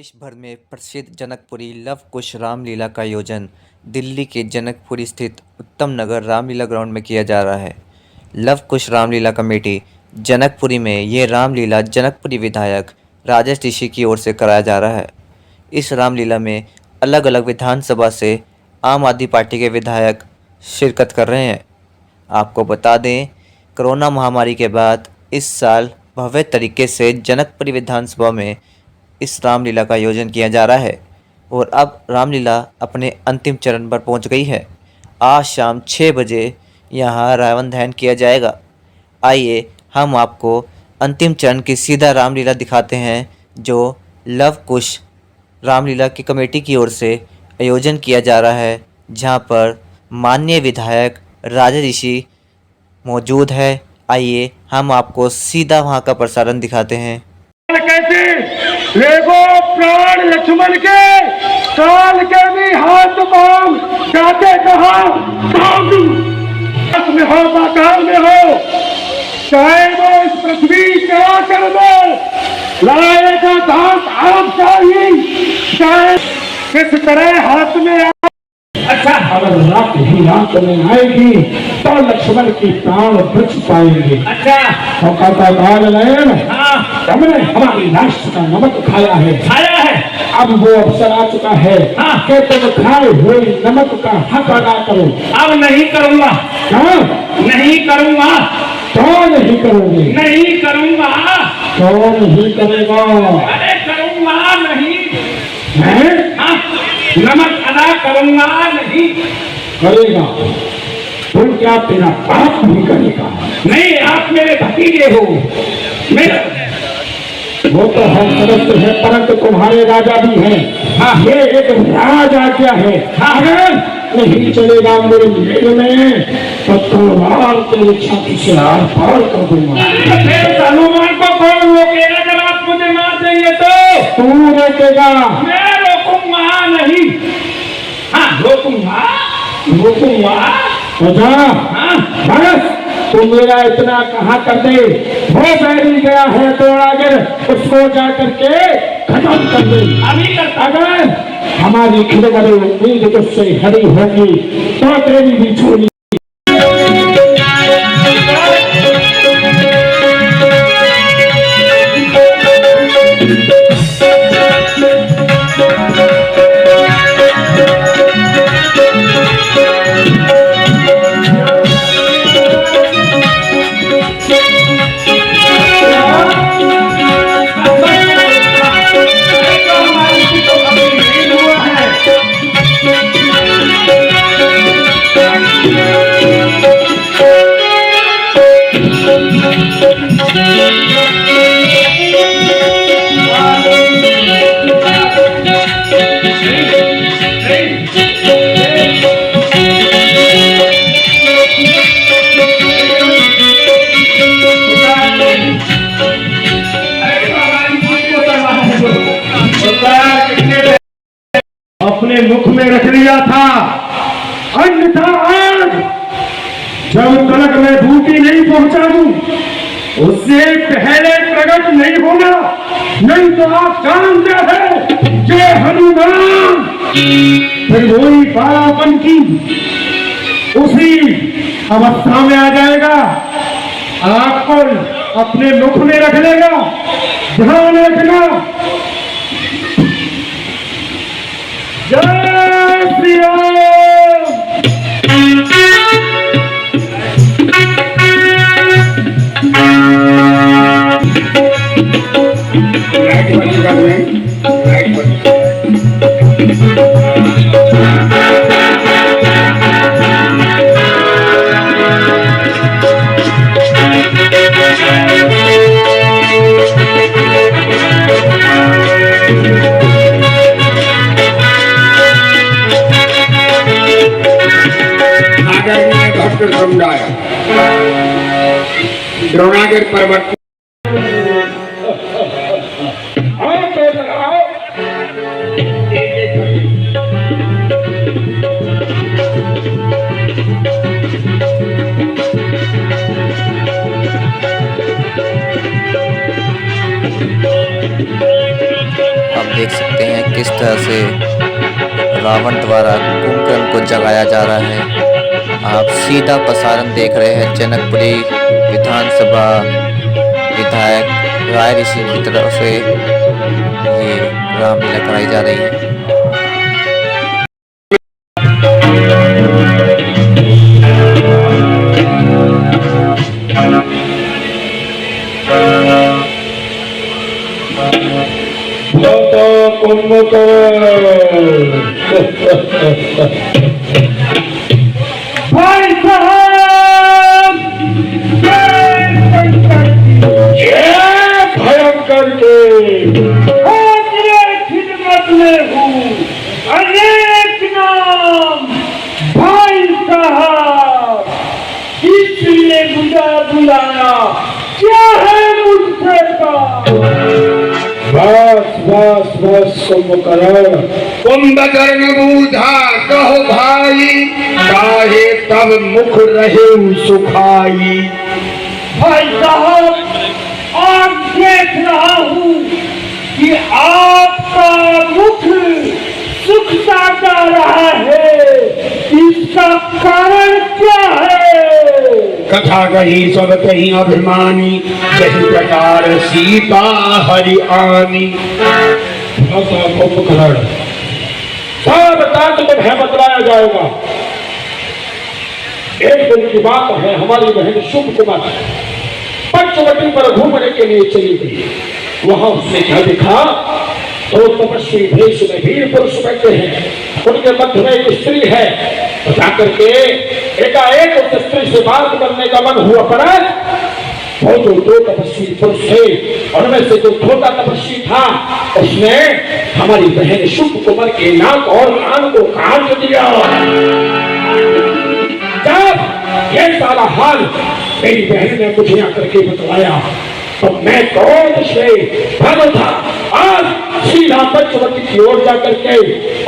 देश भर में प्रसिद्ध जनकपुरी लव कुश रामलीला का आयोजन दिल्ली के जनकपुरी स्थित उत्तम नगर रामलीला ग्राउंड में किया जा रहा है। लव कुश रामलीला कमेटी जनकपुरी में ये रामलीला जनकपुरी विधायक राजेश ऋषि की ओर से कराया जा रहा है। इस रामलीला में अलग अलग विधानसभा से आम आदमी पार्टी के विधायक शिरकत कर रहे हैं। आपको बता दें, कोरोना महामारी के बाद इस साल भव्य तरीके से जनकपुरी विधानसभा में इस रामलीला का आयोजन किया जा रहा है और अब रामलीला अपने अंतिम चरण पर पहुंच गई है। आज शाम 6 बजे यहां रावण दहन किया जाएगा। आइए हम आपको अंतिम चरण की सीधा रामलीला दिखाते हैं जो लव कुश रामलीला की कमेटी की ओर से आयोजन किया जा रहा है, जहां पर माननीय विधायक राजेश ऋषि मौजूद है। आइए हम आपको सीधा वहां का प्रसारण दिखाते हैं। कैसे लेगो प्राण लक्ष्मण के काल के भी हाथ पांव जाते कहा में हो पाताल में हो, चाहे वो इस पृथ्वी चराचर में लाएगा दांत आपका ही, चाहे किस तरह हाथ में अच्छा अगर रात ही रात में आएगी तो लक्ष्मण की प्राण बच पाएंगे। अच्छा हमने हमारी राष्ट्र का नमक खाया है। अब वो अवसर आ चुका है कि तुम खाए हुए नमक का हक अदा करो। अब नहीं करूँगा। नहीं करूँगा। क्यों नहीं करोगे? नहीं करूँगा। क्यों नहीं करेगा? अरे करूँगा नहीं। नमक अदा करूँगा नहीं। करेगा? तुम क्या तेरा बाप नहीं करेगा? नहीं, आप मेरे भतीजे हो। वो तो हम सदस्य है, परंतु तुम्हारे राजा भी हैं। ये एक राज आज्ञा है। अगर नहीं चलेगा मेरे मेल में तो तलवार तेरी छाती से आर पार कर दूंगा। हनुमान को कौन रोकेगा जब आप मुझे मार देंगे तो? तू रोकेगा। मैं रोकूंगा नहीं। रोकूंगा। बस तू मेरा इतना कहा कर दे, वो बैरी गया है तो आगे उसको जा करके खत्म कर दे। अभी अगर हमारी खिलवरी उम्मीद तुझसे हरी होगी तो तेरी भी छोड़ी। अपने मुख में रख लिया था, अन्यथा आज जब तक मैं बूटी नहीं पहुंचा दूं उससे पहले प्रकट नहीं होना। नहीं तो आप जानते हैं कि हनुमान फिर वही बारापन की उसी अवस्था में आ जाएगा। आपको अपने मुख में रख लेगा। ध्यान रखना। जय श्री राम। समुदाय द्रोणागिर पर्वत आप देख सकते किस तरह से रावण द्वारा कुंभकर्ण को जगाया जा रहा है। आप सीधा प्रसारण देख रहे हैं जनकपुरी विधानसभा विधायक राय ऋषि की तरफ से ये रामलीला कराई जा रही है। भाई साहब, भयंकर के खिदमत में हूँ। अनेक नाम भाई साहब, इसलिए बुलाया, क्या है मुझसे का? बस कुंभकर्ण बूझा कहो भाई, काहे तब मुख रहे सुखाई। भाई साहब, आप देख रहा हूँ कि आपका मुख सुखता जा रहा है, इसका कारण क्या है? कथा कही सब कहीं अभिमानी, जही प्रकार सीता हरि आनी। कुंभकर्ण सब बात तुम्हें बतलाया जाएगा। एक दिन की बात है, हमारी बहन शुभ कुमार पंचवटी पर घूमने के लिए चली गई। वहां उसने क्या देखा? दो तपस्वी भेष में वीर पुरुष बैठे हैं, उनके मध्य में एक स्त्री है। तो जाकर के एकाएक उस स्त्री से बात करने का मन हुआ, पर वो जो दो तपस्वी पुरुष थे उनमें से जो छोटा तपस्वी था, उसने हमारी बहन शुभ कुमार के नाक और कान को काट दिया। जब ये सारा हाल मेरी बहन ने मुझे आकर के बतलाया, तो मैं क्रोध से भागा था। आज सीधा पंचवटी की ओर जाकर के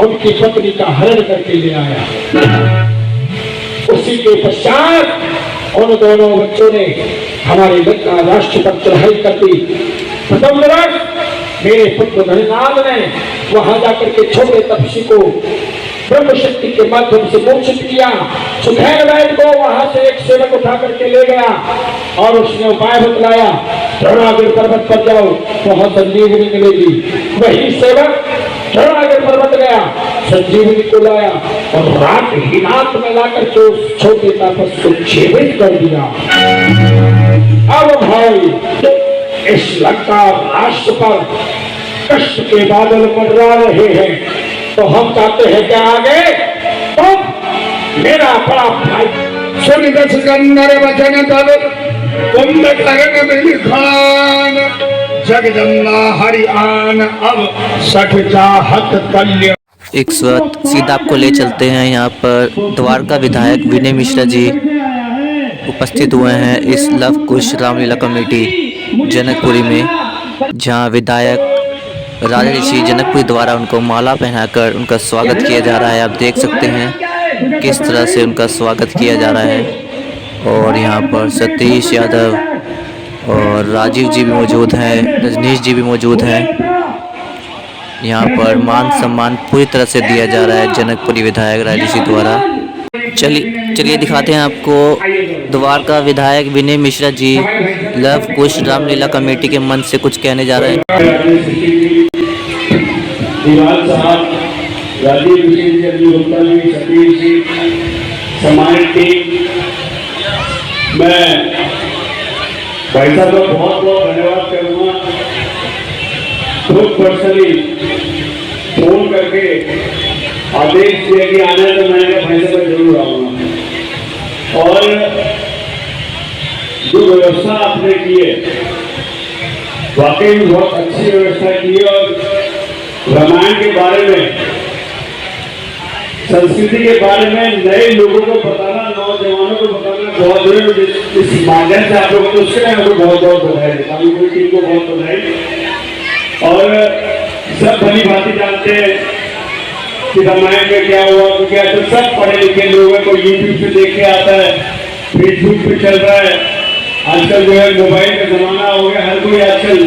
उनकी पत्नी का हरण करके ले आया। उसी के पश्चात उन दोनों बच्चों ने हमारे लंका राष्ट्र पर चढ़ाई कर दी। प्रथम वर्ष मेरे पुत्र धननाद ने वहां जाकर के छोटे तपस्वी को ब्रह्म शक्ति के माध्यम से मोक्षित किया। सुधैन वैद को वहां से एक सेवक उठा करके ले गया और उसने उपाय बतलाया, द्रोणागिर पर्वत पर जाओ, वहां संजीवनी मिलेगी। वही सेवक द्रोणागिर पर्वत गया, संजीवनी को लाया और रात ही रात में लाकर के उस छोटे तापस को जीवित कर दिया। अब भाई इस लंका राष्ट्र पर कष्ट के बादल मंडरा रहे हैं, तो हम चाहते हैं कि आगे तो मेरा बड़ा भाई सुन दस गंधर वचन तब कुंभकर्ण बिलखान, जगदम्बा हरि आन अब सठ चाहत कल्य। एक वक्त सीधा आपको ले चलते हैं। यहाँ पर द्वारका विधायक विनय मिश्रा जी उपस्थित हुए हैं इस लव कुश रामलीला कमेटी जनकपुरी में, जहाँ विधायक राजा ऋषि जनकपुरी द्वारा उनको माला पहनाकर उनका स्वागत किया जा रहा है। आप देख सकते हैं किस तरह से उनका स्वागत किया जा रहा है। और यहाँ पर सतीश यादव और राजीव जी भी मौजूद हैं, रजनीश जी भी मौजूद हैं। यहाँ पर मान सम्मान पूरी तरह से दिया जा रहा है जनकपुरी विधायक राय ऋषि द्वारा। चलिए दिखाते हैं आपको द्वारका विधायक विनय मिश्रा जी लव कुश रामलीला कमेटी के मन से कुछ कहने जा रहे हैं। राजीव जी, गुप्ता जी, सतीश जी, सम्मानित टीम, मैं भाई साहब का बहुत बहुत धन्यवाद करूँगा। खुद पर्सनली फोन करके आदेश दिया कि आना, तो मैंने भाई साहब जरूर आऊँगा। और जो व्यवस्था आपने की है वाकई में बहुत अच्छी व्यवस्था की है। और रामायण के बारे में, संस्कृति के बारे में नए लोगों को बताना, नौजवानों को बताना बहुत जरूरी। इस माध्यम से आप लोगों को उसके लिए आपको बहुत बहुत बधाई, कानूनी टीम को बहुत बधाई। और सब भली भांति जानते हैं कि रामायण में क्या हुआ, तो क्या तो सब पढ़े लिखे लोगों को यूट्यूब पे देख के आता है, फेसबुक पे चल रहा है। आजकल जो है मोबाइल का जमाना हो गया, हर कोई आजकल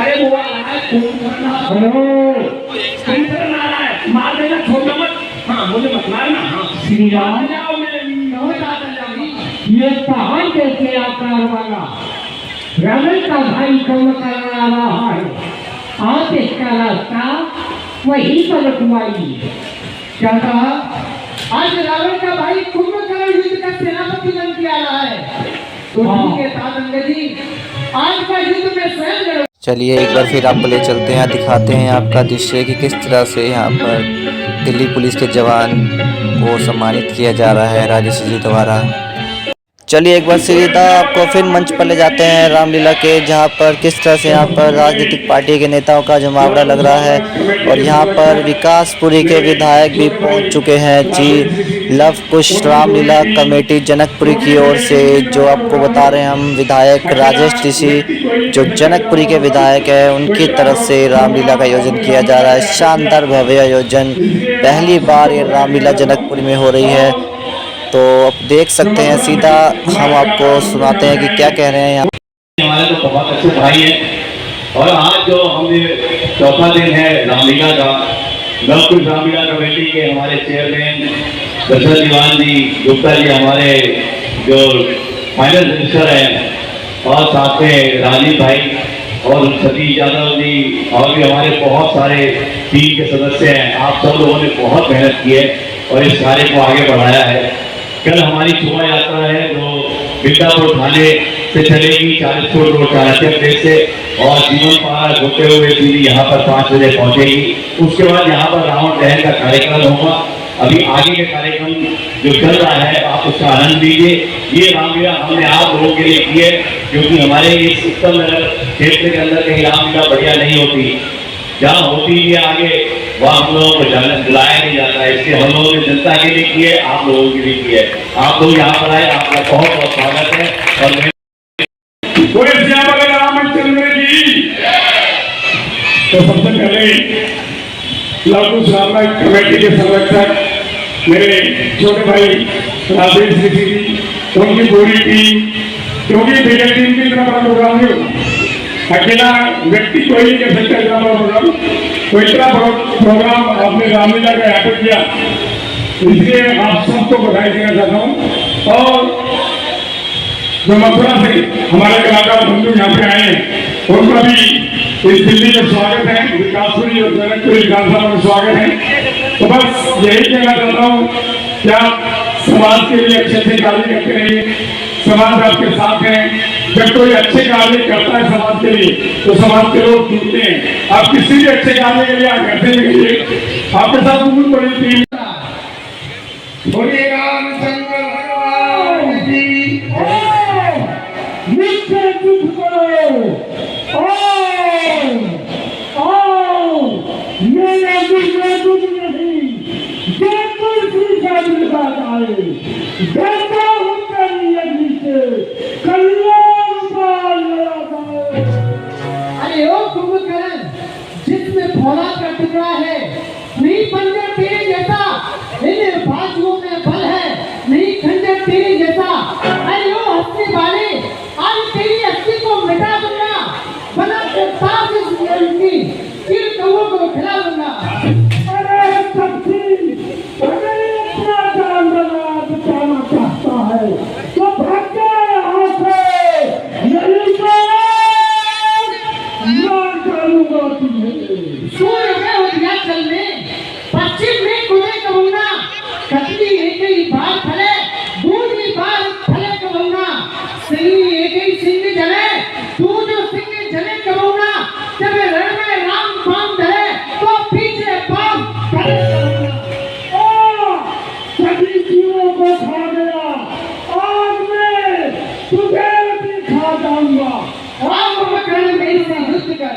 अरे वो आ रहा है हेलो कुंभकर्ण आ रहा है, मार देना, छोड़ना मत। हाँ मुझे मत मारना। हाँ श्री राम जाओ, ये पहाड़ कैसे आकार वाला रावण का भाई कुंभकर्ण आ रहा है। आज इसका रास्ता वही पर रुकवाई। क्या कहा? आज रावण का भाई कुंभकर्ण युद्ध का सेनापति बन के आ रहा है। तो ठीक है तातंग जी, आज का युद्ध में स्वयं लड़ो। चलिए एक बार फिर आपको ले चलते हैं, दिखाते हैं आपका दृश्य कि किस तरह से यहाँ पर दिल्ली पुलिस के जवान को सम्मानित किया जा रहा है राजेश जी द्वारा। चलिए एक बार सीधा आपको फिर मंच पर ले जाते हैं रामलीला के, जहाँ पर किस तरह से यहाँ पर राजनीतिक पार्टी के नेताओं का जमावड़ा लग रहा है। और यहाँ पर विकासपुरी के विधायक भी पहुँच चुके हैं जी। लव कुश रामलीला कमेटी जनकपुरी की ओर से, जो आपको बता रहे हैं हम, विधायक राजेश ऋषि जो जनकपुरी के विधायक है, उनकी तरफ से रामलीला का आयोजन किया जा रहा है। शानदार भव्य आयोजन, पहली बार ये रामलीला जनकपुरी में हो रही है। तो आप देख सकते हैं, सीधा हम आपको सुनाते हैं कि क्या कह रहे हैं यहाँ। हमारे तो बहुत अच्छे भाई हैं, और आज जो हमने चौथा दिन है रामलीला का, लव कुश रामलीला कमेटी के हमारे चेयरमैन दशरथ दीवान जी गुप्ता जी हमारे जो फाइनेंस मिनिस्टर हैं, और साथ में राजीव भाई और सतीश यादव जी, और भी हमारे बहुत सारे टीम के सदस्य हैं। आप सब लोगों ने बहुत मेहनत की है और इस कार्य को आगे बढ़ाया है। कल हमारी शोभा यात्रा है जो बिंदापुर थाने से चलेगी 40 फुट रोड चाणक्य प्लेस से, और जीवन पार होते हुए सीधी यहाँ पर 5 बजे पहुंचेगी। उसके बाद यहाँ पर रावण दहन का कार्यक्रम होगा। अभी आगे के कार्यक्रम जो चल रहा है आप उसका आनंद लीजिए। ये रामलीला हमने आप लोगों के लिए की है, क्योंकि हमारे इस उत्तर नगर क्षेत्र के अंदर कहीं रामलीला बढ़िया नहीं होती। जहाँ होती है आगे वहाँ हम लोगों को बुलाया नहीं जाता है, इसलिए हम लोगों ने जनता के लिए किए, आप लोगों के लिए किए। आप लोग यहाँ पर आए, आपका बहुत बहुत स्वागत है। और रामचंद्र जी, तो सबसे पहले लव कुश रामलीला कमेटी के संरक्षक मेरे छोटे भाई राजेश ऋषि जी, उनकी पूरी टीम, क्योंकि बिजली टीम की तरह बड़ा प्रोग्राम नहीं होता, अकेला व्यक्ति कोई नहीं कर सकता इतना बड़ा प्रोग्राम। तो इतना बड़ा प्रोग्राम आपने रामलीला का यहाँ पर किया, इसलिए आप सबको बधाई देना चाहता हूँ। और जो मथुरा से हमारे कलाकार बंधु यहाँ पे आए हैं, उनका भी इस दिल्ली में स्वागत है, विकासपुरी और जनकपुरी विधानसभा में स्वागत है। तो बस यही कहना चाहता हूँ कि आप समाज के लिए अच्छे अच्छे कार्य करते रहिए, समाज आपके साथ है। जब कोई अच्छे कार्य करता है समाज के लिए तो समाज के लोग जुड़ते हैं। आप किसी भी अच्छे कार्य के लिए आप घर से निकलिए, आपके साथ बहुत बड़ी टीम। रामचंद्र भगवान की निश्चय युद्ध करो, मेरा युद्ध नहीं, जय तुलसी का विवाद आए, देता हूँ तेरी अग्नि से कल्याण का लड़ा। अरे ओ कुंभकर्ण, जिसमें फौलाद का टुकड़ा है, नहीं पंजर तेरे जैसा, इन बाजुओं में बल है, नहीं खंजर तेरे जैसा। अरे ओ हंसने वाले, आज तेरी अस्थि को मिटा दूंगा, बना के साथ इस लड़की इन कौओं को खिला दूंगा। अरे सबकी अगर इतना जान बचाना चाहता है तो भाग जाए यहाँ से, यही तो मार डालूंगा तुम्हें। सूर्य में उदिया चलने, पश्चिम में कुदे कहूँगा, कटली एक ही बार फले, दूध की बार फले कहूँगा, सिंह एक ही सिंह जले, दूध सिंह जले कहूँगा, जब रण में राम पाम धरे तो पीछे पाम करे कहूँगा। सभी जीवों को खा गया, आज मैं तुझे भी खा जाऊंगा। राम कुंभकर्ण मेरे से युद्ध कर।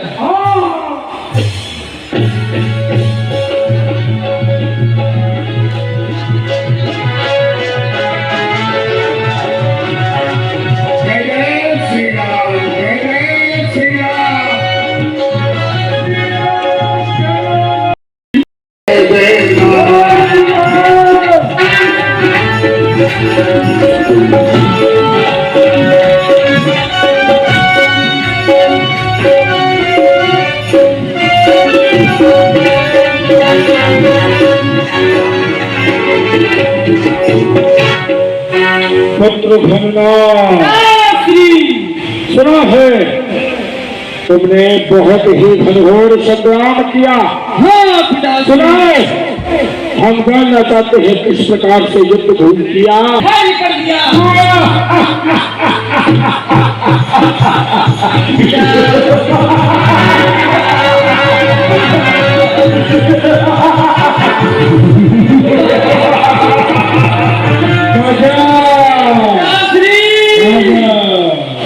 शत्रुघ्न, सुना है तुमने बहुत ही घनघोर संग्राम किया। हाँ पिताजी। सुना है हम जानना चाहते हैं किस प्रकार से युद्ध धूम किया। कर दिया।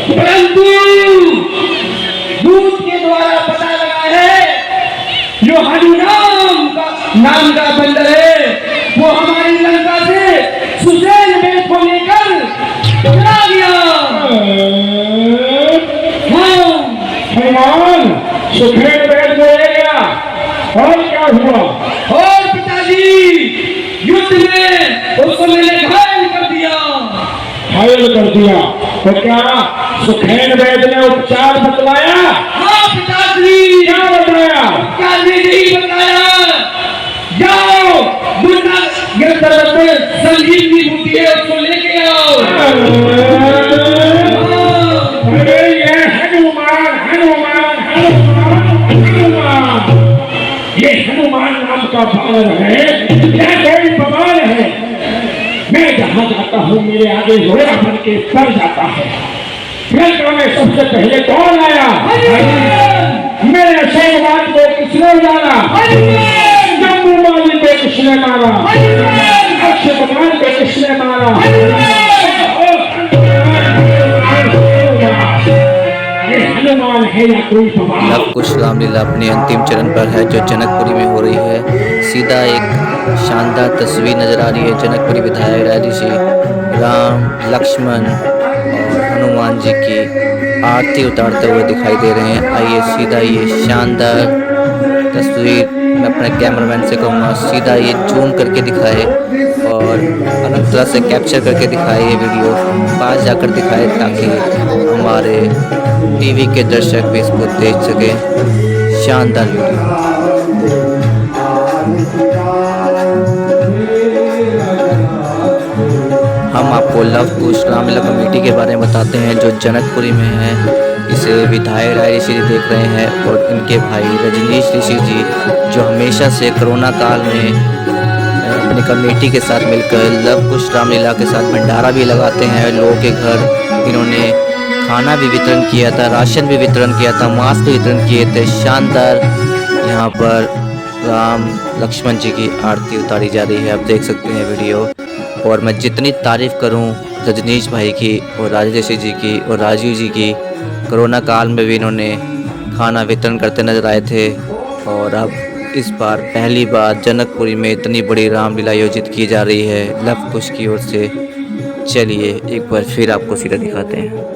परंतु दूत के द्वारा पता लगा है जो हनुमान नाम का बंदर है वो हमारी लंका से सुजैन में को लेकर चला गया। हनुमान सुखेन बैठ में ले गया और क्या हुआ? और पिताजी युद्ध में उसको मैंने घायल कर दिया। घायल कर दिया तो क्या सुखेन वैद ने उपचार बतलाया? हाँ पिताजी। क्या बताया? क्या नहीं बताया। जाओ मुन्ना गिरधर में संगीत बूटी है उसको लेके आओ। अरे ये हनुमान हनुमान हनुमान हनुमान, ये हनुमान नाम का बानर है या कोई बवाल है? मैं जहाँ जाता हूँ मेरे आगे घोड़ा बन के पड़ जाता है। लंका में सबसे पहले कौन आया? मेरे सोमवार को किसने उजाला? जम्मू माली को किसने मारा? अक्षय कुमार को किसने मारा? ये हनुमान है या कोई बवाल? लव कुश रामलीला अपने अंतिम चरण पर है जो जनकपुरी में हो रही है। सीधा एक शानदार तस्वीर नजर आ रही है। जनकपुरी विधायक राजऋषि राम, लक्ष्मण और हनुमान जी की आरती उतारते हुए दिखाई दे रहे हैं। आइए सीधा ये शानदार तस्वीर मैं अपने कैमरामैन से कहूँगा सीधा ये जूम करके दिखाए और अलग तरह से कैप्चर करके दिखाए ये वीडियो, पास जाकर दिखाए ताकि हमारे टीवी के दर्शक भी इसको देख सकें। शानदार वीडियो। हम आपको लव कुश रामलीला कमेटी के बारे में बताते हैं जो जनकपुरी में है। इसे विधायक राय ऋषि जी देख रहे हैं और इनके भाई रजनीश ऋषि जी जो हमेशा से कोरोना काल में अपनी कमेटी के साथ मिलकर लव कुश रामलीला के साथ भंडारा भी लगाते हैं। लोगों के घर इन्होंने खाना भी वितरण किया था, राशन भी वितरण किया था, मास्क भी वितरण किए थे। शानदार यहाँ पर राम लक्ष्मण जी की आरती उतारी जा रही है, आप देख सकते हैं वीडियो। और मैं जितनी तारीफ़ करूं रजनीश भाई की और राजेश जी की और राजीव जी की, कोरोना काल में भी इन्होंने खाना वितरण करते नजर आए थे। और अब इस बार पहली बार जनकपुरी में इतनी बड़ी रामलीला आयोजित की जा रही है लव कुश की ओर से। चलिए एक बार फिर आपको सीधा दिखाते हैं।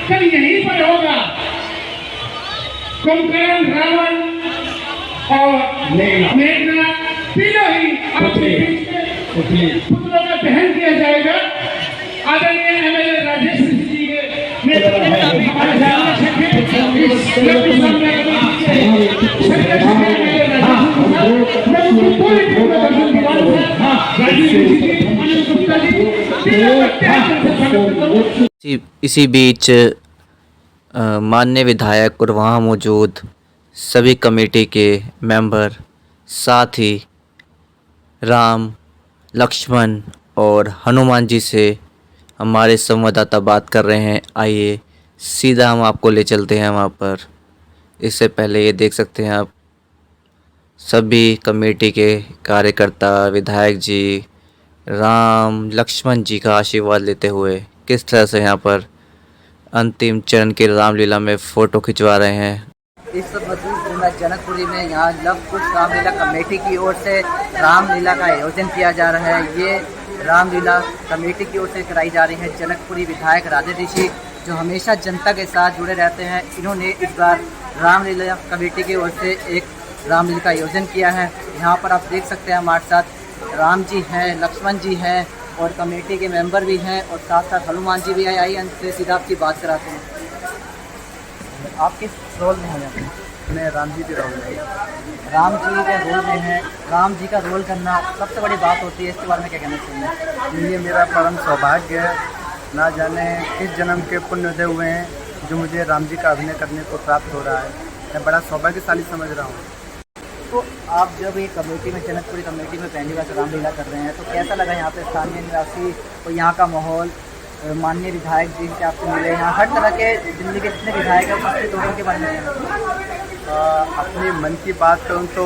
कल यहीं पर होगा। कुंभकर्ण, रावण और मेघनाथ तीनों ही अपने बीच में पुतलों का दहन किया जाएगा। आदरणीय एमएलए राजेश जी के नेतृत्व में हमारे इस क्लब के सामने मैं उनकी पूरी टीम का दर्शन दीवार है। राजीव जी, अनिल गुप्ता जी, तीनों का तहे दिल से स्वागत करता हूं। इसी बीच माननीय विधायक और वहाँ मौजूद सभी कमेटी के मेंबर, साथ ही राम, लक्ष्मण और हनुमान जी से हमारे संवाददाता बात कर रहे हैं। आइए सीधा हम आपको ले चलते हैं वहाँ पर। इससे पहले ये देख सकते हैं आप सभी कमेटी के कार्यकर्ता, विधायक जी, राम, लक्ष्मण जी का आशीर्वाद लेते हुए किस तरह से यहाँ पर अंतिम चरण के रामलीला में फ़ोटो खिंचवा रहे हैं। इस वक्त मौजूद मैं जनकपुरी में। यहाँ लव कुश रामलीला कमेटी की ओर से रामलीला का आयोजन किया जा रहा है। ये रामलीला कमेटी की ओर से कराई जा रही है। जनकपुरी विधायक राधे ऋषि जो हमेशा जनता के साथ जुड़े रहते हैं, इन्होंने इस बार रामलीला कमेटी की ओर से एक रामलीला का आयोजन किया है। यहाँ पर आप देख सकते हैं हमारे साथ राम जी हैं, लक्ष्मण जी हैं और कमेटी के मेंबर भी हैं और साथ साथ हनुमान जी भी हैं। आइए उनसे सीधा आपकी बात कराते हैं। आप किस रोल में हैं? मैं राम जी के रोल में। राम जी के रोल में हैं। राम जी का रोल करना सबसे बड़ी बात होती है, इसके बारे में क्या कहना चाहिए? ये मेरा परम सौभाग्य है। ना जाने किस जन्म के पुण्य उदय हुए हैं जो मुझे राम जी का अभिनय करने को प्राप्त हो रहा है। मैं बड़ा सौभाग्यशाली समझ रहा हूँ। तो आप जब ये कमेटी में, जनकपुरी कमेटी में पहली बार रामलीला कर रहे हैं, तो कैसा लगा यहाँ पे स्थानीय निवासी और यहाँ का माहौल? माननीय विधायक जी से आपसे मिले, यहाँ हर तरह के दिल्ली के जितने विधायक हैं उपस्थित होने के बारे में अपने मन की बात करूँ तो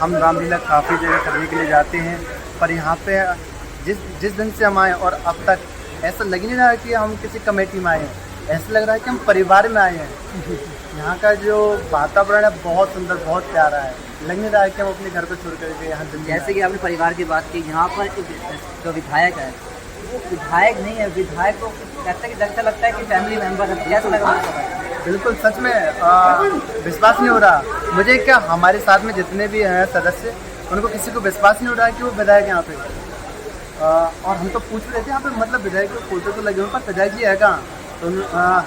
हम रामलीला काफ़ी जगह करने के लिए जाते हैं, पर यहाँ पे जिस दिन से हम आए और अब तक ऐसा लग नहीं रहा है कि हम किसी कमेटी में आए हैं। ऐसा लग रहा है कि हम परिवार में आए हैं। यहाँ का जो वातावरण है बहुत सुंदर, बहुत प्यारा है। लग नहीं रहा है कि हम अपने घर को छोड़ करके यहाँ दिल्ली। जैसे कि आपने परिवार की बात की, यहाँ पर जो विधायक है वो विधायक नहीं है, विधायक को ऐसा लगता है कि फैमिली मेम्बर है। कैसा लगा? बिल्कुल सच में विश्वास नहीं हो रहा मुझे। क्या हमारे साथ में जितने भी हैं सदस्य, उनको किसी को विश्वास नहीं हो रहा है कि वो विधायक यहाँ पे। और हम तो पूछ रहे थे यहाँ पे, मतलब विधायक के फोटो तो लगे हुए, पर विधायक जी है कहाँ? तो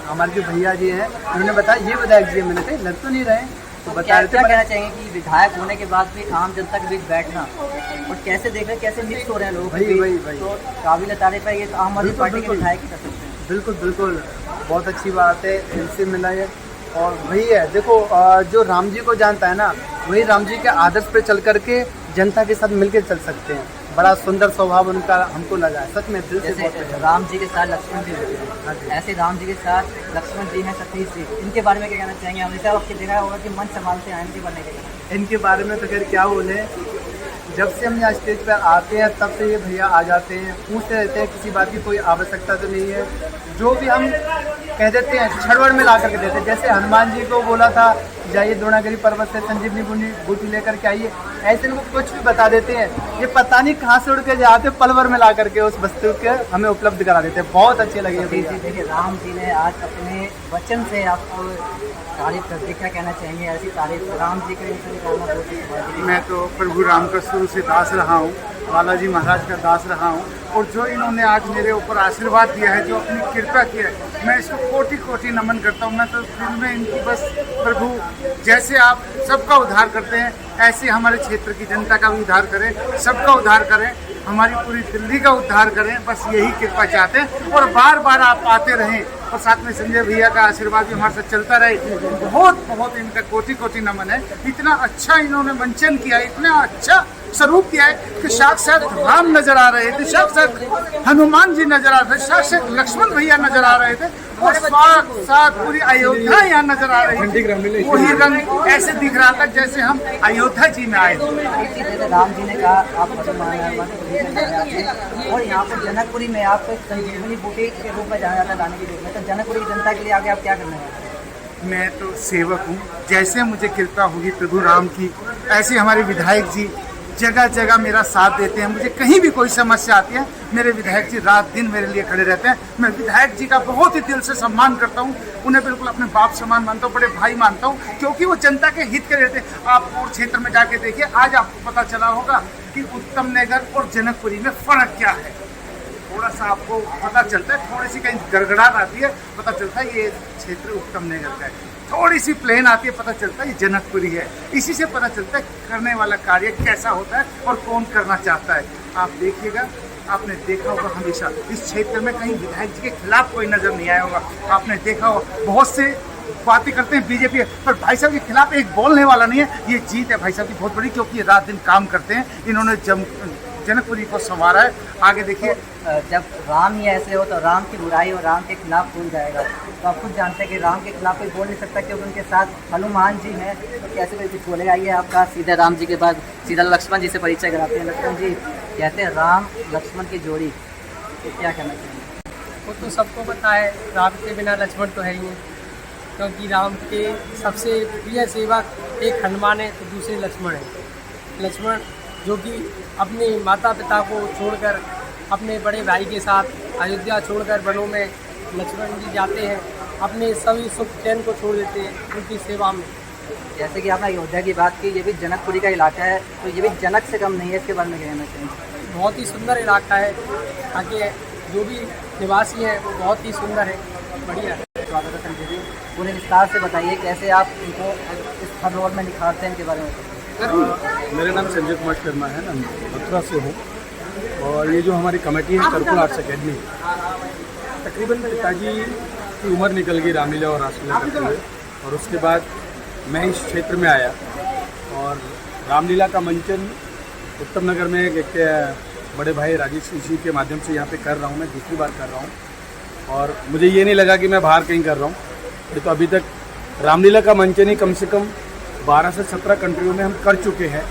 हमारे जो भैया जी हैं उन्होंने बताया ये विधायक जी है। मैंने कहा लग तो नहीं रहे। तो बता रहे थे। क्या कहना चाहेंगे कि विधायक होने के बाद भी आम जनता के बीच बैठना और कैसे देख रहे हैं, कैसे मिक्स हो रहे हैं लोग? वही तो काबिल तारीफ है। ये आम आदमी पार्टी के विधायक ही कर सकते हैं। बिल्कुल बिल्कुल, बहुत अच्छी बात है, इनसे मिला है। और वही है, देखो जो राम जी को जानता है ना, वही राम जी के आदर्श पे चल करके जनता के साथ मिलकर चल सकते हैं। बड़ा सुंदर स्वभाव उनका हमको लगा है, सच में दिल से बहुत अच्छा। राम जी के साथ लक्ष्मण जी होते हैं, ऐसे राम जी के साथ लक्ष्मण जी हैं सतीश जी। इनके बारे में क्या कहना चाहेंगे? हमेशा आपके देखा होगा कि मन संभालते हैं इनके बनने के लिए। इनके बारे में तो खैर क्या बोले, जब से हम यहाँ स्टेज पर आते हैं तब से ये भैया आ जाते हैं, पूछते रहते हैं, किसी बात की कोई आवश्यकता तो नहीं है। जो भी हम कह देते हैं छड़वड़ में ला करके देते हैं। जैसे हनुमान जी को बोला था जाइए द्रोणागिरी पर्वत से संजीवनी बूटी लेकर के आइए, ऐसे इनको कुछ भी बता देते हैं, ये पता नहीं कहाँ से उड़ के जाते पलवर में ला करके उस वस्तु के हमें उपलब्ध करा देते हैं। बहुत अच्छे लगे। देखिए राम जी ने आज अपने वचन से आपको तारीफ कर दी, क्या कहना चाहेंगे? ऐसी तारीफ राम जी के। मैं तो प्रभु राम का शुरू से दास रहा हूँ, बालाजी महाराज का दास रहा हूँ, और जो इन्होंने आज मेरे ऊपर आशीर्वाद दिया है, जो अपनी कृपा की है, मैं इसको कोटि कोटि नमन करता हूँ। मैं तो दिल में इनकी बस, प्रभु जैसे आप सबका उद्धार करते हैं ऐसे हमारे क्षेत्र की जनता का भी उद्धार करें, सबका उद्धार करें, हमारी पूरी दिल्ली का उद्धार करें, बस यही कृपा चाहते हैं। और बार बार आप आते रहें और साथ में संजय भैया का आशीर्वाद भी हमारे साथ चलता रहे। बहुत बहुत इनका कोटि कोटि नमन है। इतना अच्छा इन्होंने मंचन किया, इतना अच्छा स्वरूप किया है कि साक्षात राम नजर आ रहे थे, साक्षात हनुमान जी नजर आ रहे थे, साक्षात लक्ष्मण भैया नजर आ रहे थे, और साथ पूरी अयोध्या यहाँ नजर आ रही थी। वही रंग ऐसे दिख रहा था जैसे हम अयोध्या जी में आए थे। राम जी ने कहा आप और यहाँ पर जनकपुरी में आप संजीवनी बूटी के रूप में जाना जाता है लाने के रूप में, तो जनकपुरी की जनता के लिए आगे आप क्या करना है? मैं तो सेवक हूँ, जैसे मुझे कृपा होगी प्रभु राम की, ऐसे हमारे विधायक जी जगह जगह मेरा साथ देते हैं। मुझे कहीं भी कोई समस्या आती है, मेरे विधायक जी रात दिन मेरे लिए खड़े रहते हैं। मैं विधायक जी का बहुत ही दिल से सम्मान करता हूँ, उन्हें बिल्कुल अपने बाप समान मानता हूँ, बड़े भाई मानता हूँ, क्योंकि वो जनता के हित के रहते हैं। आप और क्षेत्र में जाके देखिए, आज आपको पता चला होगा कि उत्तम नगर और जनकपुरी में फ़र्क क्या है। थोड़ा सा आपको पता चलता है, थोड़ी सी कहीं गड़गड़ाहट आती है, पता चलता है ये क्षेत्र उत्तम नगर का है। थोड़ी सी प्लेन आती है, पता चलता है ये जनकपुरी है। इसी से पता चलता है करने वाला कार्य कैसा होता है और कौन करना चाहता है। आप देखिएगा, आपने देखा होगा हमेशा इस क्षेत्र में कहीं विधायक जी के खिलाफ कोई नजर नहीं आया होगा। आपने देखा होगा बहुत से बातें करते हैं बीजेपी, पर भाई साहब के खिलाफ एक बोलने वाला नहीं है। ये जीत है भाई साहब की बहुत बड़ी, क्योंकि ये रात दिन काम करते हैं। इन्होंने जनकपुरी को संवारा है। आगे देखिए, जब राम ही ऐसे हो तो राम की बुराई और राम के खिलाफ कौन जाएगा। तो आप खुद जानते हैं कि राम के खिलाफ कोई बोल नहीं सकता, क्योंकि उनके साथ हनुमान जी हैं, तो कैसे कोई कुछ बोलेगा। ये आपका सीधे राम जी के बाद सीधा लक्ष्मण जी से परिचय कराते हैं। लक्ष्मण जी कहते हैं राम लक्ष्मण की जोड़ी, तो क्या कहना चाहिए। वो तो सबको पता है, राम के बिना लक्ष्मण तो है ही नहीं, क्योंकि राम के सबसे प्रिय सेवक एक हनुमान है तो दूसरे लक्ष्मण है। लक्ष्मण जो कि अपने माता पिता को छोड़कर अपने बड़े भाई के साथ अयोध्या छोड़कर वनों में लक्ष्मण जी जाते हैं, अपने सभी सुख चैन को छोड़ देते हैं उनकी सेवा में। जैसे कि आपने अयोध्या की बात की, ये भी जनकपुरी का इलाका है, तो ये भी जनक से कम नहीं है, इसके बारे में कहना चाहिए। बहुत ही सुंदर इलाका है, ताकि जो भी निवासी हैं वो बहुत ही सुंदर है, बढ़िया है। स्वागत है संजय जी, पूरे विस्तार से बताइए कैसे आप इनको इस हर रोल में निखारते हैं, इनके बारे में। मेरा नाम संजय कुमार शर्मा है, मैं मथुरा से हूँ। और ये जो हमारी कमेटी है कर्पूर आर्ट्स अकेडमी, तकरीबन पिताजी की उम्र निकल गई रामलीला और रासलीला करते हुए, और उसके बाद मैं इस क्षेत्र में आया और रामलीला का मंचन उत्तम नगर में एक बड़े भाई राजेश ऋषि के माध्यम से यहाँ पे कर रहा हूँ। मैं दूसरी बार कर रहा हूँ और मुझे ये नहीं लगा कि मैं बाहर कहीं कर रहा हूँ। ये तो अभी तक रामलीला का मंचन ही कम से कम 12 से 17 कंट्रियों में हम कर चुके हैं,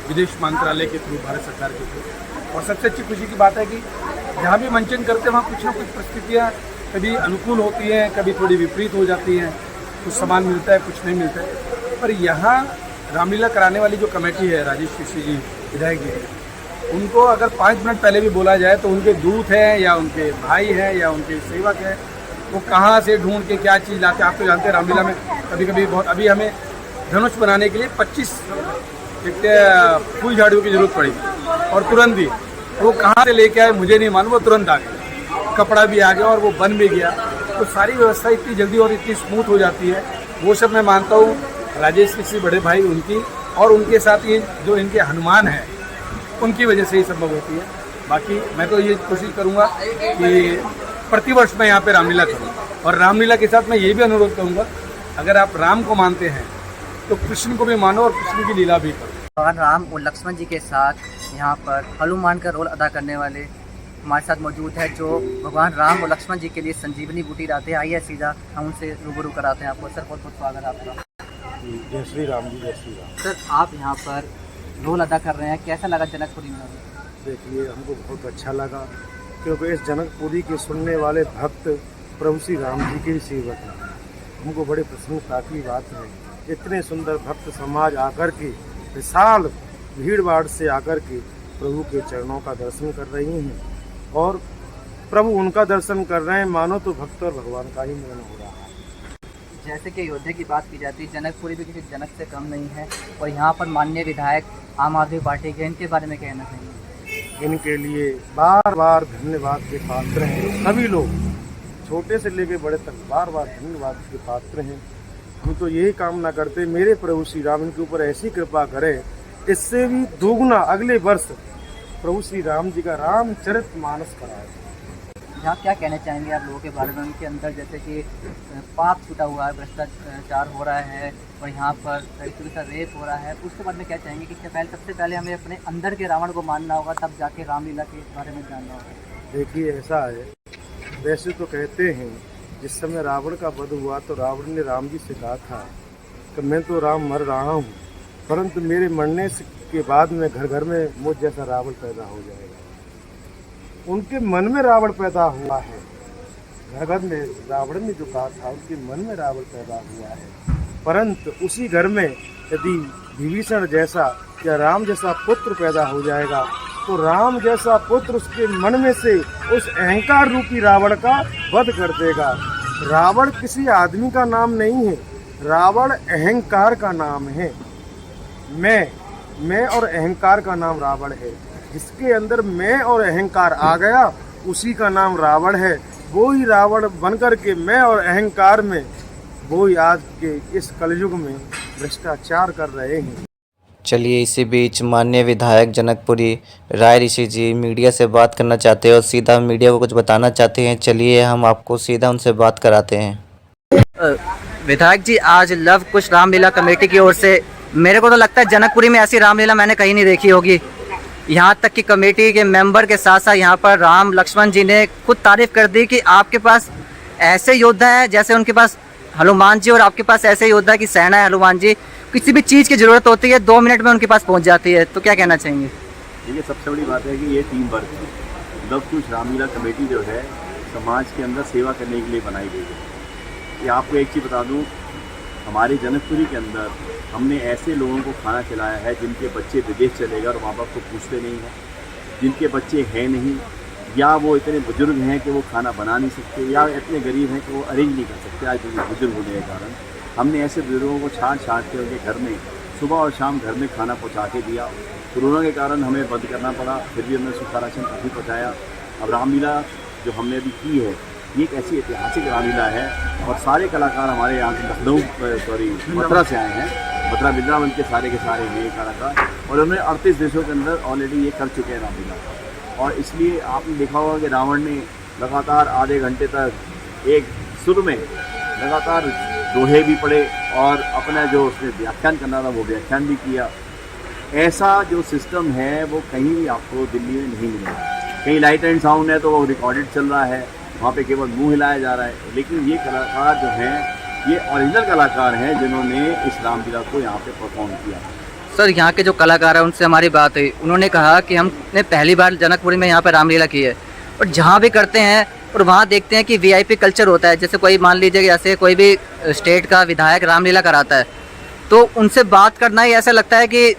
विदेश मंत्रालय के थ्रू, भारत सरकार के थ्रू। और सबसे अच्छी खुशी की बात है कि जहाँ भी मंचन करते हैं वहाँ कुछ ना कुछ परिस्थितियाँ कभी अनुकूल होती हैं, कभी थोड़ी विपरीत हो जाती हैं, कुछ सामान मिलता है, कुछ नहीं मिलता है। पर यहाँ रामलीला कराने वाली जो कमेटी है, राजेश ऋषि जी विधायक जी, उनको अगर 5 मिनट पहले भी बोला जाए तो उनके दूत हैं या उनके भाई हैं या उनके सेवक हैं, वो कहाँ से ढूंढ के क्या चीज़ लाते हैं। आप तो जानते हैं रामलीला में कभी कभी बहुत, अभी हमें धनुष बनाने के लिए 25 फूल झाड़ियों की जरूरत पड़ी और तुरंत ही वो कहाँ से लेके आए मुझे नहीं मालूम, वो तुरंत आ गया, कपड़ा भी आ गया और वो बन भी गया। तो सारी व्यवस्था इतनी जल्दी और इतनी स्मूथ हो जाती है। वो सब मैं मानता हूँ राजेश ऋषि बड़े भाई उनकी, और उनके साथ ये जो इनके हनुमान हैं उनकी वजह से ही संभव होती है। बाकी मैं तो ये कोशिश करूँगा कि प्रतिवर्ष मैं यहाँ पे रामलीला करूँ, और रामलीला के साथ मैं ये भी अनुरोध करूँगा, अगर आप राम को मानते हैं तो कृष्ण को भी मानो और कृष्ण की लीला भी करो। भगवान राम और लक्ष्मण जी के साथ यहाँ पर हनुमान का रोल अदा करने वाले हमारे साथ मौजूद है, जो भगवान राम और लक्ष्मण जी के लिए संजीवनी बूटी लाते हैं। आइए सीधा हम उनसे रूबरू कराते हैं आपको। सर बहुत बहुत स्वागत है आपका। जय श्री राम जी, जय श्री राम। सर आप यहाँ पर रोल अदा कर रहे हैं, कैसा लगा जनकपुरी में? देखिए हमको बहुत अच्छा लगा, क्योंकि इस जनकपुरी के सुनने वाले भक्त प्रभु श्री राम जी के ही सेवक हैं। हमको बड़े प्रसन्नता की बात है, इतने सुंदर भक्त समाज आकर के, विशाल भीड़ भाड़ से आकर के प्रभु के चरणों का दर्शन कर रही हैं, और प्रभु उनका दर्शन कर रहे हैं, मानो तो भक्त और भगवान का ही मिलन हो रहा है। जैसे कि अयोध्या की बात की जाती है, जनकपुरी भी किसी जनक से कम नहीं है, और यहाँ पर माननीय विधायक आम आदमी पार्टी के, इनके बारे में कहना चाहिए। इनके लिए बार बार धन्यवाद के पात्र हैं सभी लोग, छोटे से लेकर बड़े तक बार बार धन्यवाद के पात्र हैं। हम तो यही कामना करते, मेरे प्रभु श्री राम इनके ऊपर ऐसी कृपा करें, इससे भी दोगुना अगले वर्ष प्रभु श्री राम जी का रामचरितमानस कराए। यहाँ क्या कहना चाहेंगे आप लोगों के बारे में? उनके अंदर जैसे कि पाप छूटा हुआ है, भ्रष्टाचार हो रहा है, और यहाँ पर तरीके से रेप हो रहा है, उसके बारे में क्या चाहेंगे कि सबसे पहले हमें अपने अंदर के रावण को मानना होगा, तब जाके रामलीला के बारे में जानना होगा? देखिए ऐसा है, वैसे तो कहते हैं जिस समय रावण का वध हुआ तो रावण ने राम जी से कहा था कि मैं तो राम मर रहा हूँ, परंतु मेरे मरने के बाद में घर घर में मुझ जैसा रावण पैदा हो जाएगा। उनके मन में रावण पैदा हुआ है, घर घर में रावण ने जो कहा था उनके मन में रावण पैदा हुआ है। परंतु उसी घर में यदि विभीषण जैसा या राम जैसा पुत्र पैदा हो जाएगा तो राम जैसा पुत्र उसके मन में से उस अहंकार रूपी रावण का वध कर देगा। रावण किसी आदमी का नाम नहीं है, रावण अहंकार का नाम है। मैं और अहंकार का नाम रावण है। जिसके अंदर मैं और अहंकार आ गया उसी का नाम रावण है। वो ही रावण बनकर के मैं और अहंकार में वो ही आज के इस कलयुग में भ्रष्टाचार कर रहे हैं। चलिए इसी बीच माननीय विधायक जनकपुरी राय ऋषि जी मीडिया से बात करना चाहते हैं और सीधा मीडिया को कुछ बताना चाहते हैं। चलिए हम आपको सीधा उनसे बात कराते हैं। विधायक जी, आज लव कुश रामलीला कमेटी की ओर से मेरे को तो लगता है जनकपुरी में ऐसी रामलीला मैंने कहीं नहीं देखी होगी। यहाँ तक कि कमेटी के मेंबर के साथ साथ यहाँ पर राम लक्ष्मण जी ने खुद तारीफ कर दी कि आपके पास ऐसे योद्धा हैं जैसे उनके पास हनुमान जी, और आपके पास ऐसे योद्धा की सेना है हनुमान जी। किसी भी चीज़ की ज़रूरत होती है 2 मिनट में उनके पास पहुँच जाती है। तो क्या कहना चाहेंगे? देखिए, सबसे बड़ी बात है कि ये टीम वर्क है। लव कुश रामलीला कमेटी जो है समाज के अंदर सेवा करने के लिए बनाई गई है। ये आपको एक चीज़ बता दूँ, हमारे जनकपुरी के अंदर हमने ऐसे लोगों को खाना खिलाया है जिनके बच्चे विदेश चले गए और माँ बाप को पूछते नहीं हैं, जिनके बच्चे हैं नहीं, या वो इतने बुजुर्ग हैं कि वो खाना बना नहीं सकते, या इतने गरीब हैं कि वो अरेंज नहीं कर सकते। आज बुजुर्ग होने के कारण हमने ऐसे बुजुर्गों को छांट के उनके घर में सुबह और शाम घर में खाना पहुँचा के दिया। कोरोना के कारण हमें बंद करना पड़ा, फिर भी हमने सूखा राशन काफ़ी पहुँचाया। अब रामलीला जो हमने अभी की है ये एक ऐसी ऐतिहासिक रामलीला है और सारे कलाकार हमारे यहाँ से मथुरा से आए हैं। मथुरा वृंदावन के सारे ये कलाकार, और उन्होंने 38 देशों के अंदर ऑलरेडी ये कर चुके हैं रामलीला। और इसलिए आपने देखा होगा कि रावण ने लगातार आधे घंटे तक एक सुर में लगातार दोहे भी पढ़े और अपना जो उसने व्याख्यान करना था वो व्याख्यान भी किया। ऐसा जो सिस्टम है वो कहीं भी आपको दिल्ली में नहीं मिलेगा। कहीं लाइट एंड साउंड है तो वो रिकॉर्डेड चल रहा है, वहाँ पे केवल मुंह हिलाया जा रहा है। लेकिन ये कलाकार जो हैं ये ओरिजिनल कलाकार हैं जिन्होंने इस रामलीला को यहाँ पे परफॉर्म किया। सर, यहाँ के जो कलाकार हैं उनसे हमारी बात हुई, उन्होंने कहा कि हमने पहली बार जनकपुरी में यहाँ पर रामलीला की है और जहाँ भी करते हैं और वहाँ देखते हैं कि वीआईपी कल्चर होता है। जैसे कोई मान लीजिए कि ऐसे कोई भी स्टेट का विधायक रामलीला कराता है तो उनसे बात करना ही ऐसा लगता है कि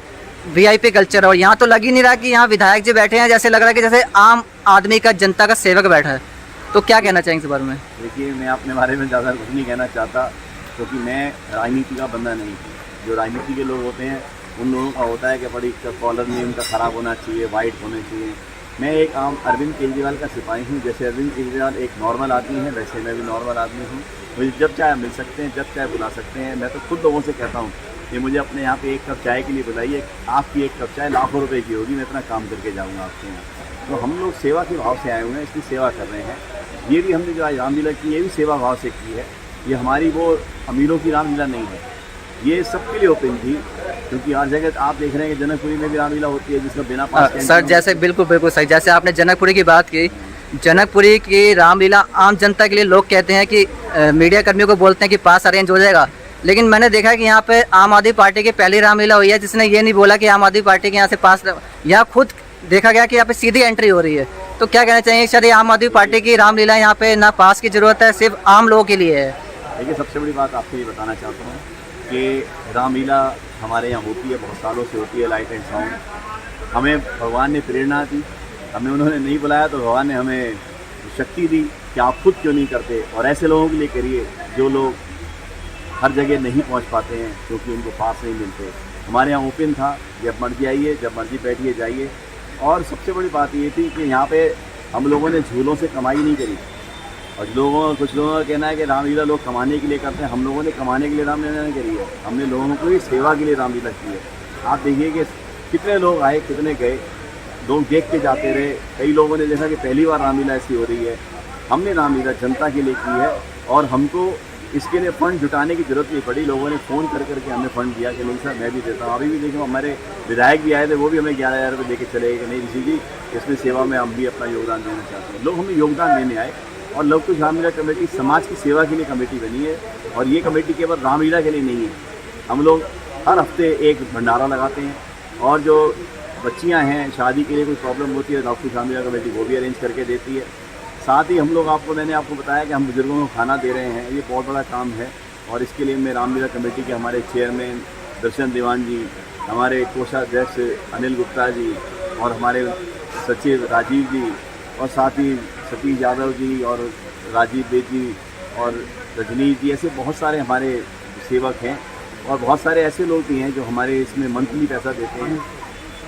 वीआईपी कल्चर है। और यहाँ तो लग ही नहीं रहा कि यहाँ विधायक जी बैठे हैं, जैसे लग रहा है कि जैसे आम आदमी का, जनता का सेवक बैठा है। तो क्या कहना चाहेंगे इस बारे में? देखिए, मैं अपने बारे में ज़्यादा कुछ नहीं कहना चाहता क्योंकि मैं राजनीति का बंदा नहीं। जो राजनीति के लोग होते हैं उन लोगों का होता है कि बड़ी कॉलर में उनका ख़राब होना चाहिए, वाइट होने चाहिए। मैं एक आम अरविंद केजरीवाल का सिपाही हूँ। जैसे अरविंद केजरीवाल एक नॉर्मल आदमी है वैसे मैं भी नॉर्मल आदमी हूँ। मुझे जब चाहे मिल सकते हैं, जब चाहे बुला सकते हैं। मैं तो खुद लोगों से कहता हूँ कि मुझे अपने यहाँ पे 1 कप चाय के लिए बुलाइए। आपकी 1 कप चाय लाखों रुपए की होगी, मैं इतना काम करके जाऊँगा आपके यहाँ। तो हम लोग सेवा के भाव से आए हुए हैं, इसकी सेवा कर रहे हैं। ये भी हमने जो आज रामलीला की ये भी सेवा भाव से की है। ये हमारी वो अमीरों की रामलीला नहीं है, ये सबके लिए ओपन थी क्योंकि हर जगह आप देख रहे हैं कि जनकपुरी में भी रामलीला होती है जिसका बिना पास सर, जैसे बिल्कुल सही, जैसे आपने जनकपुरी की बात की, जनकपुरी की रामलीला आम जनता के लिए लोग कहते हैं कि मीडिया कर्मियों को बोलते हैं कि पास अरेंज हो जाएगा। लेकिन मैंने देखा कि यहाँ पे आम आदमी पार्टी की पहली रामलीला हुई है जिसने ये नहीं बोला कि आम आदमी पार्टी के यहाँ से पास, यहाँ खुद देखा गया कि यहाँ पे सीधी एंट्री हो रही है। तो क्या कहना चाहिए सर, ये आम आदमी पार्टी की रामलीला यहाँ पे ना पास की ज़रूरत है, सिर्फ आम लोगों के लिए है? देखिए, सबसे बड़ी बात आपको ये बताना चाहता हूँ कि रामलीला हमारे यहाँ होती है, बहुत सालों से होती है, लाइट एंड साउंड। हमें भगवान ने प्रेरणा दी, हमें उन्होंने नहीं बुलाया तो भगवान ने हमें शक्ति दी कि आप खुद क्यों नहीं करते। और ऐसे लोगों के लिए करिए जो लोग हर जगह नहीं पहुँच पाते हैं क्योंकि उनको पास नहीं मिलते। हमारे यहाँ ओपन था, जब मर्जी आइए, जब मर्जी बैठिए जाइए। और सबसे बड़ी बात ये थी कि यहाँ पे हम लोगों ने झूलों से कमाई नहीं करी। और कुछ लोगों का कहना है कि रामलीला लोग कमाने के लिए करते हैं, हम लोगों ने कमाने के लिए रामलीला नहीं करी है, हमने लोगों को ही सेवा के लिए रामलीला की है। आप देखिए कि कितने लोग आए, कितने गए, लोग देख के जाते रहे। कई लोगों ने देखा कि पहली बार रामलीला ऐसी हो रही है। हमने रामलीला जनता के लिए की है और हमको इसके लिए फ़ंड जुटाने की ज़रूरत नहीं पड़ी। लोगों ने फ़ोन करके हमें फ़ंड दिया कि नहीं सर मैं भी देता हूँ। अभी भी देखो हमारे विधायक भी आए थे, वो भी हमें 11,000 रुपये दे के चले गए कि नहीं ऋषि जी इसमें सेवा में हम भी अपना योगदान देना चाहते हैं। लोग हमें योगदान देने आए और लव कुश रामलीला कमेटी समाज की सेवा के लिए कमेटी बनी है। और ये कमेटी केवल रामलीला के लिए नहीं है, हम लोग हर हफ्ते एक भंडारा लगाते हैं और जो बच्चियाँ हैं शादी के लिए कोई प्रॉब्लम होती है, लव कुश रामलीला कमेटी वो भी अरेंज करके देती है। साथ ही हम लोग मैंने आपको बताया कि हम बुजुर्गों को खाना दे रहे हैं, ये बहुत बड़ा काम है। और इसके लिए मैं रामलीला कमेटी के हमारे चेयरमैन दर्शन दीवान जी, हमारे कोषाध्यक्ष अनिल गुप्ता जी और हमारे सचिव राजीव जी और साथ ही सतीश यादव जी और राजीव बेद जी और रजनी जी, ऐसे बहुत सारे हमारे सेवक हैं। और बहुत सारे ऐसे लोग भी हैं जो हमारे इसमें मंथली पैसा देते हैं।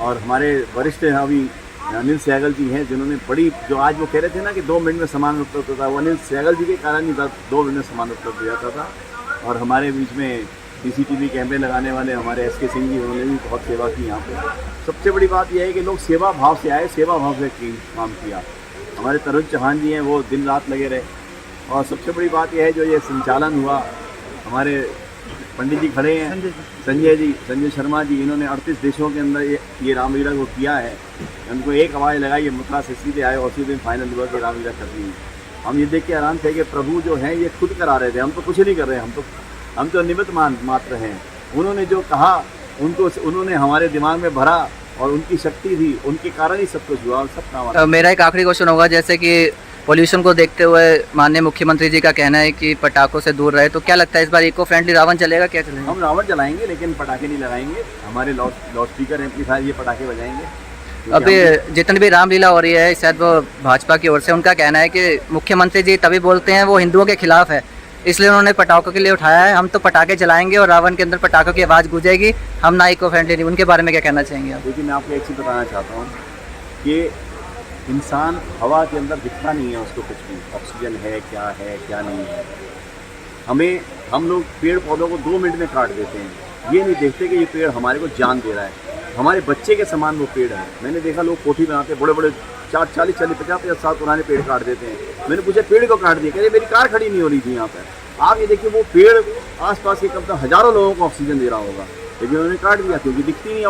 और हमारे वरिष्ठ अभी अनिल सहगल जी हैं जिन्होंने बड़ी, जो आज वो कह रहे थे ना कि 2 मिनट में सामान उपलब्ध होता है, वो अनिल सहगल जी के कारण ही 2 मिनट में सामान उपलब्ध हो जाता था। और हमारे बीच में CCTV कैमरे लगाने वाले हमारे SK सिंह जी, उन्होंने भी बहुत सेवा की यहाँ पे। सबसे बड़ी बात यह है कि लोग सेवा भाव से आए, सेवा भाव से काम किया। हमारे तरुण चौहान जी हैं, वो दिन रात लगे रहे। और सबसे बड़ी बात यह है जो ये संचालन हुआ, हमारे पंडित जी खड़े हैं, संजय शर्मा जी, इन्होंने 38 देशों के अंदर ये रामलीला को किया है। उनको एक आवाज़ लगाई, ये मथुरा से सीधे आए और उसी दिन फाइनल हुआ कि रामलीला कर दी। हम ये देख के हैरान थे कि प्रभु जो हैं ये खुद करा रहे थे, हम तो कुछ नहीं कर रहे, हम तो निमित्त मात्र हैं। उन्होंने जो कहा उन्होंने हमारे दिमाग में भरा और उनकी शक्ति थी, उनके कारण ही सब कुछ हुआ और सब काम। मेरा एक आखिरी क्वेश्चन होगा, जैसे कि पोल्यूशन को देखते हुए माननीय मुख्यमंत्री जी का कहना है कि पटाखों से दूर रहे, तो क्या लगता है इस बार इको फ्रेंडली रावण चलेगा? क्या चलेगा? हम रावण जलाएंगे लेकिन पटाखे नहीं लगाएंगे। हमारे लाउड स्पीकर एम्पलीफायर ये पटाखे बजाएंगे। अभी जितनी भी रामलीला हो रही है शायद वो भाजपा की ओर से, उनका कहना है कि मुख्यमंत्री जी तभी बोलते हैं वो हिंदुओं के खिलाफ है, इसलिए उन्होंने पटाखों के लिए उठाया है। हम तो पटाखे चलाएंगे और रावण के अंदर पटाखों की आवाज़ गूंजेगी, हम ना इको फ्रेंडली। उनके बारे में क्या कहना चाहेंगे आप? देखिए, मैं आपको एक चीज़ बताना चाहता हूँ कि इंसान हवा के अंदर दिखता नहीं है उसको कुछ भी, ऑक्सीजन है क्या नहीं है। हम लोग पेड़ पौधों को 2 मिनट में काट देते हैं, ये नहीं देखते कि ये पेड़ हमारे को जान दे रहा है। हमारे बच्चे के समान वो पेड़ है। मैंने देखा लोग कोठी बनाते, बड़े बड़े 40-50 साल पुराने पेड़ काट देते हैं। मैंने पूछा पेड़ को काट दिया, कह रहे मेरी कार खड़ी नहीं हो रही थी यहाँ पर। आप ये देखिए, वो पेड़ आसपास के कम से कम हज़ारों लोगों को ऑक्सीजन दे रहा होगा, लेकिन उन्होंने काट दिया क्योंकि दिखती नहीं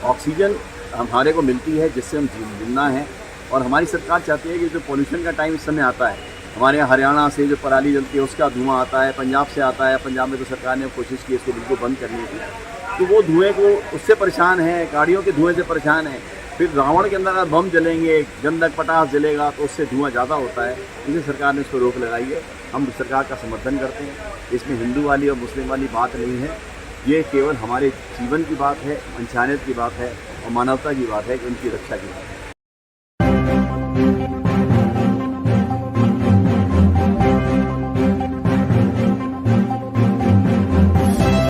ऑक्सीजन हमारे को मिलती है जिससे हम जिंदा हैं। और हमारी सरकार चाहती है कि जो पोल्यूशन का टाइम इस समय आता है, हमारे यहाँ हरियाणा से जो पराली जलती है उसका धुआं आता है, पंजाब से आता है। पंजाब में तो सरकार ने कोशिश की इसको बिल्कुल बंद करने की, तो वो धुएँ को उससे परेशान है, गाड़ियों के धुएँ से परेशान है। फिर रावण के अंदर अगर बम जलेंगे, गंधक पटाख जलेगा तो उससे धुआं ज़्यादा होता है, इसलिए सरकार ने इसको रोक लगाई है। हम सरकार का समर्थन करते हैं, इसमें हिंदू वाली और मुस्लिम वाली बात नहीं है। ये केवल हमारे जीवन की बात है, इंसानियत की बात है और मानवता की बात है कि उनकी रक्षा की बात है।